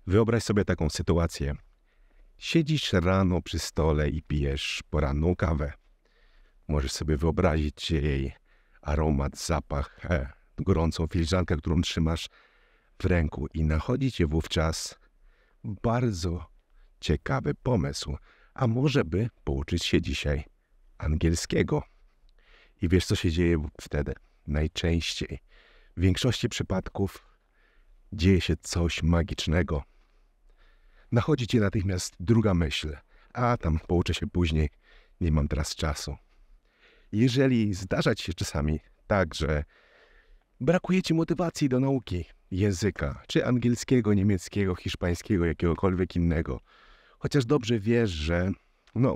Wyobraź sobie taką sytuację. Siedzisz rano przy stole i pijesz poranną kawę. Możesz sobie wyobrazić jej aromat, zapach, gorącą filiżankę, którą trzymasz w ręku i nachodzi cię wówczas bardzo ciekawy pomysł. A może by pouczyć się dzisiaj angielskiego? I wiesz, co się dzieje wtedy? Najczęściej, w większości przypadków dzieje się coś magicznego. Nachodzi ci natychmiast druga myśl. A tam pouczę się później, nie mam teraz czasu. Jeżeli zdarza ci się czasami tak, że brakuje ci motywacji do nauki języka, czy angielskiego, niemieckiego, hiszpańskiego, jakiegokolwiek innego, chociaż dobrze wiesz, że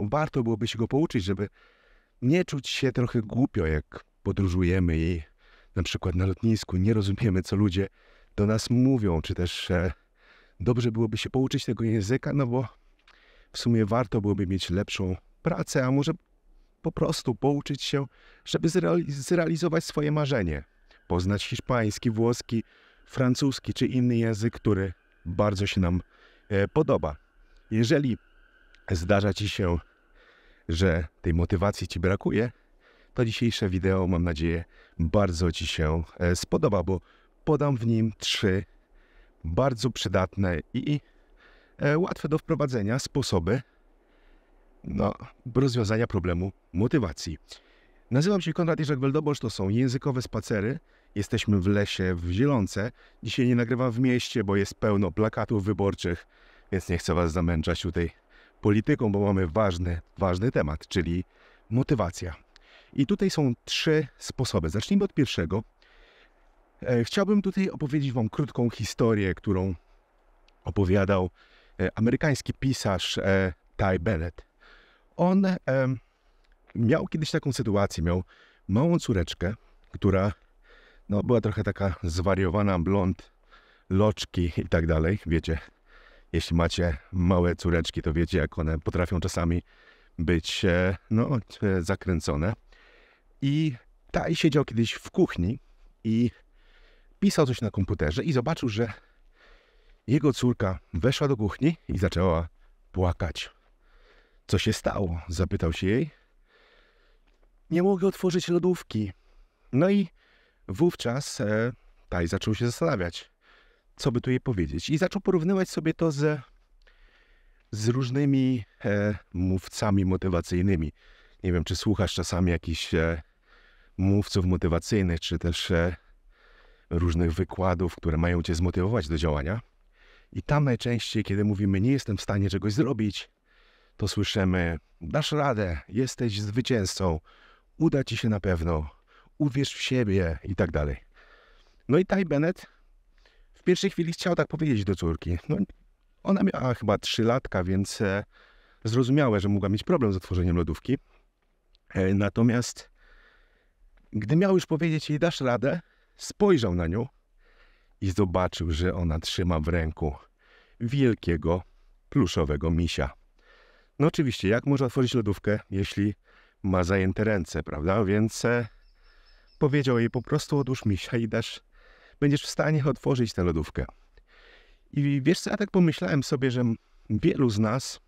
warto byłoby się go pouczyć, żeby nie czuć się trochę głupio, jak podróżujemy i na przykład na lotnisku nie rozumiemy, co ludzie do nas mówią, czy też dobrze byłoby się pouczyć tego języka, bo w sumie warto byłoby mieć lepszą pracę, a może po prostu pouczyć się, żeby zrealizować swoje marzenie. Poznać hiszpański, włoski, francuski czy inny język, który bardzo się nam podoba. Jeżeli zdarza ci się, że tej motywacji ci brakuje, to dzisiejsze wideo, mam nadzieję, bardzo ci się spodoba, bo podam w nim 3 bardzo przydatne i łatwe do wprowadzenia sposoby rozwiązania problemu motywacji. Nazywam się Konrad Jerzak-Weldobosz, to są językowe spacery. Jesteśmy w lesie w Zielonce. Dzisiaj nie nagrywam w mieście, bo jest pełno plakatów wyborczych, więc nie chcę was zamęczać tutaj polityką, bo mamy ważny temat, czyli motywacja. I tutaj są 3 sposoby. Zacznijmy od pierwszego. Chciałbym tutaj opowiedzieć wam krótką historię, którą opowiadał amerykański pisarz Ty Bennett. On miał kiedyś taką sytuację, miał małą córeczkę, która była trochę taka zwariowana, blond, loczki i tak dalej. Wiecie, jeśli macie małe córeczki, to wiecie, jak one potrafią czasami być zakręcone. I Ty siedział kiedyś w kuchni i pisał coś na komputerze i zobaczył, że jego córka weszła do kuchni i zaczęła płakać. Co się stało? Zapytał się jej. Nie mogę otworzyć lodówki. No i wówczas Ty zaczął się zastanawiać, co by tu jej powiedzieć. I zaczął porównywać sobie to z różnymi mówcami motywacyjnymi. Nie wiem, czy słuchasz czasami jakichś mówców motywacyjnych, czy też różnych wykładów, które mają cię zmotywować do działania. I tam najczęściej, kiedy mówimy, nie jestem w stanie czegoś zrobić, to słyszymy, dasz radę, jesteś zwycięzcą, uda ci się na pewno, uwierz w siebie i tak dalej. No i Ty Bennett w pierwszej chwili chciał tak powiedzieć do córki. Ona miała chyba 3 latka, więc zrozumiałe, że mogła mieć problem z otworzeniem lodówki. Natomiast gdy miał już powiedzieć jej, dasz radę, spojrzał na nią i zobaczył, że ona trzyma w ręku wielkiego, pluszowego misia. No oczywiście, jak może otworzyć lodówkę, jeśli ma zajęte ręce, prawda? Więc powiedział jej, po prostu odłóż misia i będziesz w stanie otworzyć tę lodówkę. I wiesz co, ja tak pomyślałem sobie, że wielu z nas,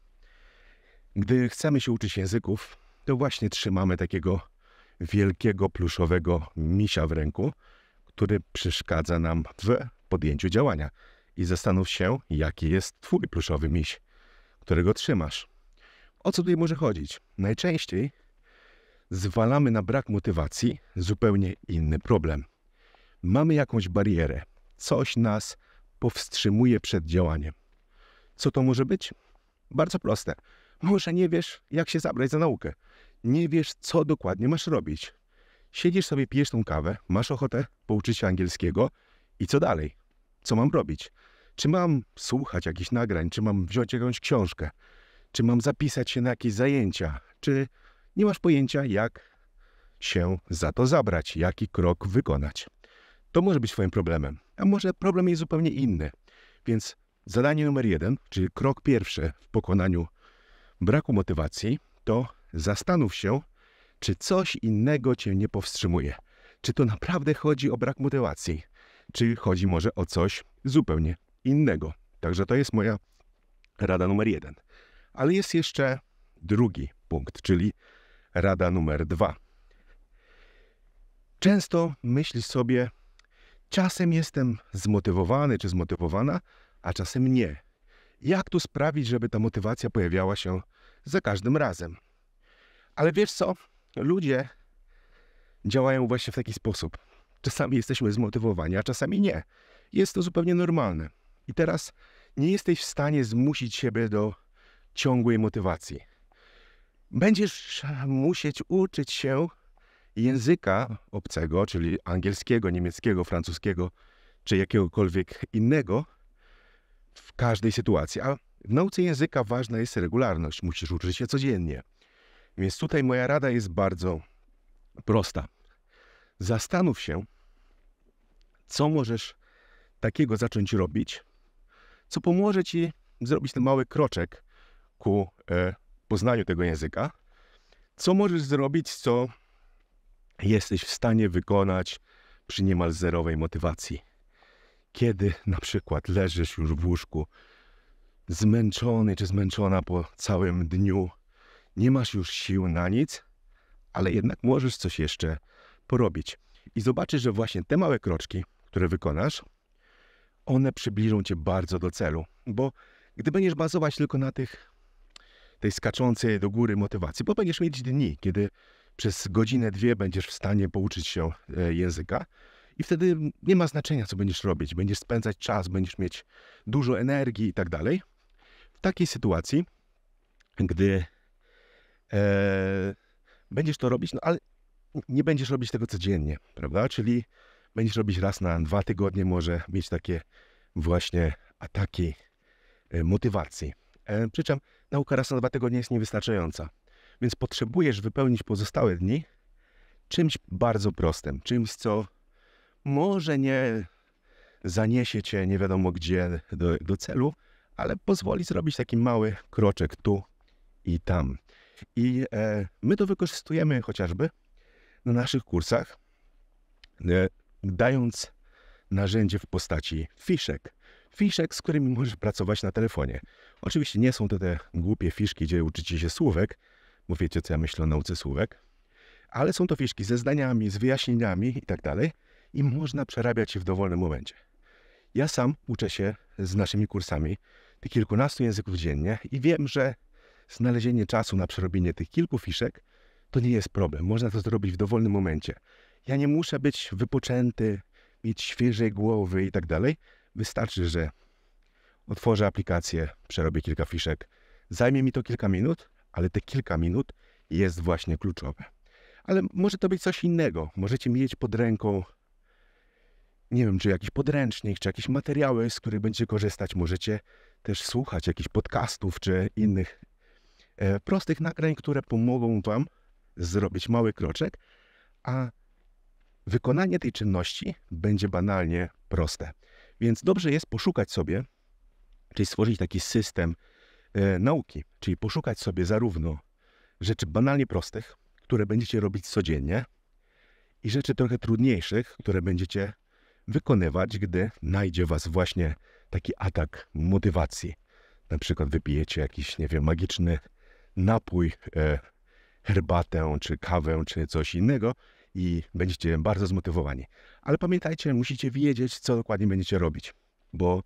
gdy chcemy się uczyć języków, to właśnie trzymamy takiego wielkiego, pluszowego misia w ręku, który przeszkadza nam w podjęciu działania. I zastanów się, jaki jest twój pluszowy miś, którego trzymasz. O co tutaj może chodzić? Najczęściej zwalamy na brak motywacji zupełnie inny problem. Mamy jakąś barierę. Coś nas powstrzymuje przed działaniem. Co to może być? Bardzo proste. Może nie wiesz, jak się zabrać za naukę. Nie wiesz, co dokładnie masz robić. Siedzisz sobie, pijesz tą kawę, masz ochotę pouczyć się angielskiego i co dalej? Co mam robić? Czy mam słuchać jakichś nagrań? Czy mam wziąć jakąś książkę? Czy mam zapisać się na jakieś zajęcia? Czy nie masz pojęcia, jak się za to zabrać? Jaki krok wykonać? To może być twoim problemem. A może problem jest zupełnie inny. Więc zadanie numer 1, czyli krok pierwszy w pokonaniu braku motywacji, to zastanów się, czy coś innego cię nie powstrzymuje. Czy to naprawdę chodzi o brak motywacji? Czy chodzi może o coś zupełnie innego? Także to jest moja rada numer 1. Ale jest jeszcze drugi punkt, czyli rada numer 2. Często myślisz sobie, czasem jestem zmotywowany czy zmotywowana, a czasem nie. Jak tu sprawić, żeby ta motywacja pojawiała się za każdym razem? Ale wiesz co? Ludzie działają właśnie w taki sposób. Czasami jesteśmy zmotywowani, a czasami nie. Jest to zupełnie normalne. I teraz nie jesteś w stanie zmusić siebie do ciągłej motywacji. Będziesz musieć uczyć się języka obcego, czyli angielskiego, niemieckiego, francuskiego, czy jakiegokolwiek innego w każdej sytuacji. A w nauce języka ważna jest regularność. Musisz uczyć się codziennie. Więc tutaj moja rada jest bardzo prosta. Zastanów się, co możesz takiego zacząć robić, co pomoże ci zrobić ten mały kroczek ku poznaniu tego języka. Co możesz zrobić, co jesteś w stanie wykonać przy niemal zerowej motywacji. Kiedy na przykład leżysz już w łóżku, zmęczony czy zmęczona po całym dniu, nie masz już sił na nic, ale jednak możesz coś jeszcze porobić. I zobaczysz, że właśnie te małe kroczki, które wykonasz, one przybliżą cię bardzo do celu. Bo gdy będziesz bazować tylko na tej skaczącej do góry motywacji, bo będziesz mieć dni, kiedy przez godzinę, 2 będziesz w stanie pouczyć się języka i wtedy nie ma znaczenia, co będziesz robić. Będziesz spędzać czas, będziesz mieć dużo energii i tak dalej. W takiej sytuacji, gdy będziesz to robić, no ale nie będziesz robić tego codziennie, prawda? Czyli będziesz robić raz na 2 tygodnie, może mieć takie właśnie ataki motywacji. Przy czym nauka raz na 2 tygodnie jest niewystarczająca. Więc potrzebujesz wypełnić pozostałe dni czymś bardzo prostym. Czymś, co może nie zaniesie cię nie wiadomo gdzie do celu, ale pozwoli zrobić taki mały kroczek tu i tam. I my to wykorzystujemy chociażby na naszych kursach, dając narzędzie w postaci fiszek. Fiszek, z którymi możesz pracować na telefonie. Oczywiście nie są to te głupie fiszki, gdzie uczycie się słówek, bo wiecie, co ja myślę o nauce słówek, ale są to fiszki ze zdaniami, z wyjaśnieniami i tak dalej i można przerabiać je w dowolnym momencie. Ja sam uczę się z naszymi kursami tych kilkunastu języków dziennie i wiem, że znalezienie czasu na przerobienie tych kilku fiszek to nie jest problem. Można to zrobić w dowolnym momencie. Ja nie muszę być wypoczęty, mieć świeżej głowy i tak dalej. Wystarczy, że otworzę aplikację, przerobię kilka fiszek. Zajmie mi to kilka minut, ale te kilka minut jest właśnie kluczowe. Ale może to być coś innego. Możecie mieć pod ręką, nie wiem, czy jakiś podręcznik, czy jakieś materiały, z których będziecie korzystać. Możecie też słuchać jakichś podcastów, czy innych prostych nagrań, które pomogą wam zrobić mały kroczek, a wykonanie tej czynności będzie banalnie proste. Więc dobrze jest poszukać sobie, czyli stworzyć taki system nauki, czyli poszukać sobie zarówno rzeczy banalnie prostych, które będziecie robić codziennie i rzeczy trochę trudniejszych, które będziecie wykonywać, gdy najdzie was właśnie taki atak motywacji. Na przykład wypijecie jakiś, nie wiem, magiczny napój, herbatę, czy kawę, czy coś innego i będziecie bardzo zmotywowani. Ale pamiętajcie, musicie wiedzieć, co dokładnie będziecie robić, bo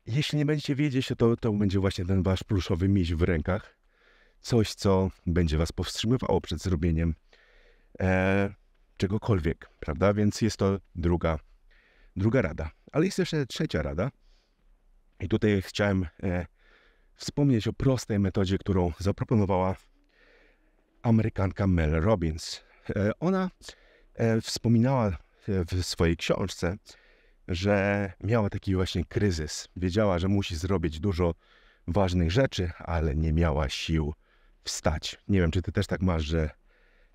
jeśli nie będziecie wiedzieć, to będzie właśnie ten wasz pluszowy miś w rękach. Coś, co będzie was powstrzymywało przed zrobieniem czegokolwiek, prawda? Więc jest to druga rada. Ale jest jeszcze trzecia rada. I tutaj chciałem wspomnieć o prostej metodzie, którą zaproponowała Amerykanka Mel Robbins. Ona wspominała w swojej książce, że miała taki właśnie kryzys. Wiedziała, że musi zrobić dużo ważnych rzeczy, ale nie miała sił wstać. Nie wiem, czy ty też tak masz, że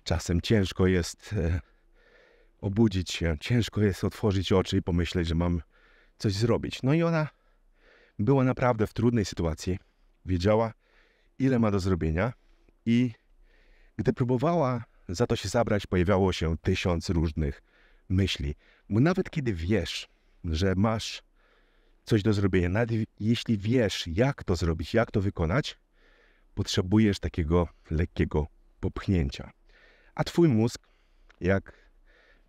czasem ciężko jest obudzić się, ciężko jest otworzyć oczy i pomyśleć, że mam coś zrobić. No i ona była naprawdę w trudnej sytuacji. Wiedziała, ile ma do zrobienia i gdy próbowała za to się zabrać, pojawiało się 1000 różnych myśli. Bo nawet kiedy wiesz, że masz coś do zrobienia. Nawet jeśli wiesz, jak to zrobić, jak to wykonać, potrzebujesz takiego lekkiego popchnięcia. A twój mózg, jak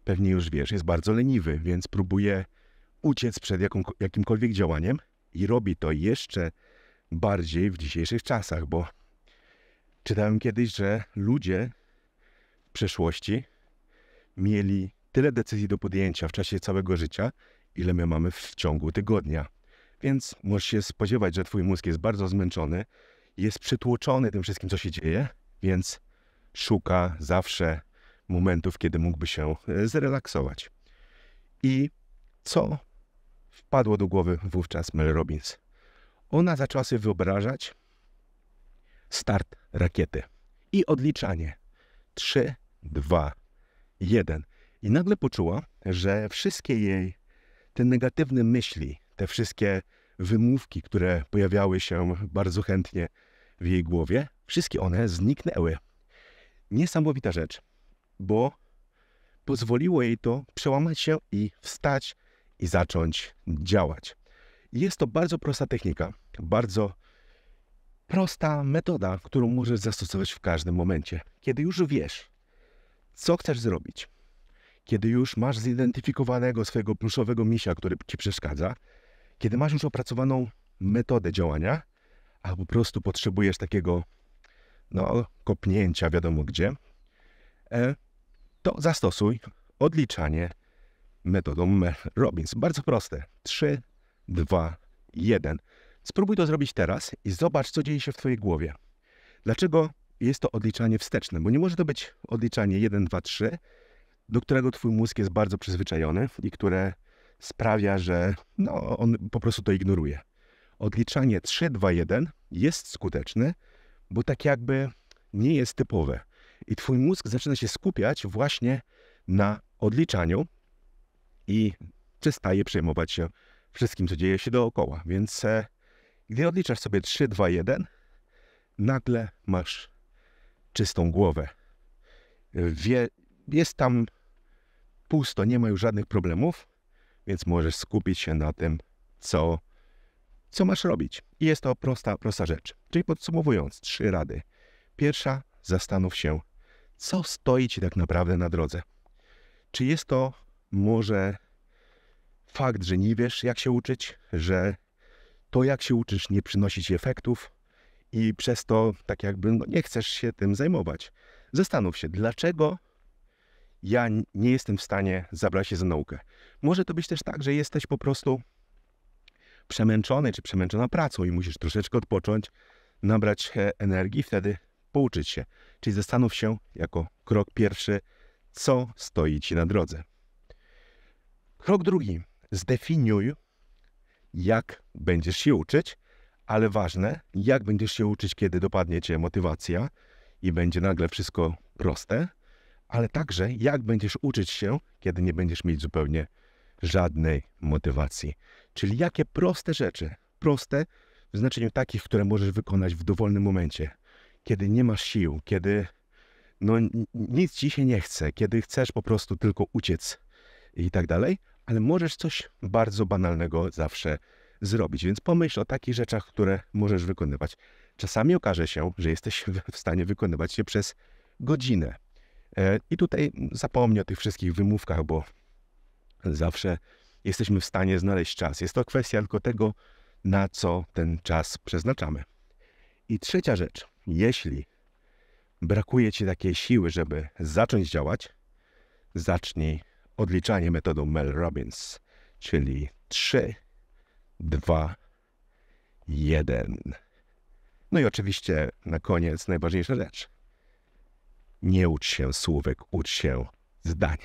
pewnie już wiesz, jest bardzo leniwy, więc próbuje uciec przed jakimkolwiek działaniem i robi to jeszcze bardziej w dzisiejszych czasach, bo czytałem kiedyś, że ludzie w przeszłości mieli tyle decyzji do podjęcia w czasie całego życia, ile my mamy w ciągu tygodnia. Więc możesz się spodziewać, że twój mózg jest bardzo zmęczony, jest przytłoczony tym wszystkim, co się dzieje, więc szuka zawsze momentów, kiedy mógłby się zrelaksować. I co wpadło do głowy wówczas Mel Robbins? Ona zaczęła sobie wyobrażać start rakiety i odliczanie. 3, 2, 1. I nagle poczuła, że wszystkie jej te negatywne myśli, te wszystkie wymówki, które pojawiały się bardzo chętnie w jej głowie, wszystkie one zniknęły. Niesamowita rzecz, bo pozwoliło jej to przełamać się i wstać i zacząć działać. Jest to bardzo prosta technika, bardzo prosta metoda, którą możesz zastosować w każdym momencie. Kiedy już wiesz, co chcesz zrobić, kiedy już masz zidentyfikowanego swojego pluszowego misia, który ci przeszkadza, kiedy masz już opracowaną metodę działania, a po prostu potrzebujesz takiego kopnięcia wiadomo gdzie, to zastosuj odliczanie metodą Mel Robbins. Bardzo proste. 3, 2, 1. Spróbuj to zrobić teraz i zobacz, co dzieje się w twojej głowie. Dlaczego jest to odliczanie wsteczne? Bo nie może to być odliczanie 1, 2, 3, do którego twój mózg jest bardzo przyzwyczajony i które sprawia, że on po prostu to ignoruje. Odliczanie 3, 2, 1 jest skuteczne, bo tak jakby nie jest typowe. I twój mózg zaczyna się skupiać właśnie na odliczaniu i przestaje przejmować się wszystkim, co dzieje się dookoła. Więc gdy odliczasz sobie 3, 2, 1, nagle masz czystą głowę. Jest tam pusto, nie ma już żadnych problemów, więc możesz skupić się na tym, co masz robić. I jest to prosta rzecz. Czyli podsumowując, 3 rady. Pierwsza, zastanów się, co stoi ci tak naprawdę na drodze. Czy jest to może fakt, że nie wiesz, jak się uczyć, że to, jak się uczysz, nie przynosi ci efektów i przez to tak jakby nie chcesz się tym zajmować. Zastanów się, dlaczego ja nie jestem w stanie zabrać się za naukę. Może to być też tak, że jesteś po prostu przemęczony czy przemęczona pracą i musisz troszeczkę odpocząć, nabrać energii, wtedy pouczyć się. Czyli zastanów się jako krok pierwszy, co stoi ci na drodze. Krok drugi. Zdefiniuj, jak będziesz się uczyć, ale ważne, jak będziesz się uczyć, kiedy dopadnie cię motywacja i będzie nagle wszystko proste, ale także jak będziesz uczyć się, kiedy nie będziesz mieć zupełnie żadnej motywacji. Czyli jakie proste rzeczy, proste w znaczeniu takich, które możesz wykonać w dowolnym momencie, kiedy nie masz sił, kiedy nic ci się nie chce, kiedy chcesz po prostu tylko uciec i tak dalej, ale możesz coś bardzo banalnego zawsze zrobić. Więc pomyśl o takich rzeczach, które możesz wykonywać. Czasami okaże się, że jesteś w stanie wykonywać je przez godzinę. I tutaj zapomnij o tych wszystkich wymówkach, bo zawsze jesteśmy w stanie znaleźć czas. Jest to kwestia tylko tego, na co ten czas przeznaczamy. I trzecia rzecz. Jeśli brakuje ci takiej siły, żeby zacząć działać, zacznij odliczanie metodą Mel Robbins, czyli 3, 2, 1. No i oczywiście na koniec najważniejsza rzecz. Nie ucz się słówek, ucz się zdań.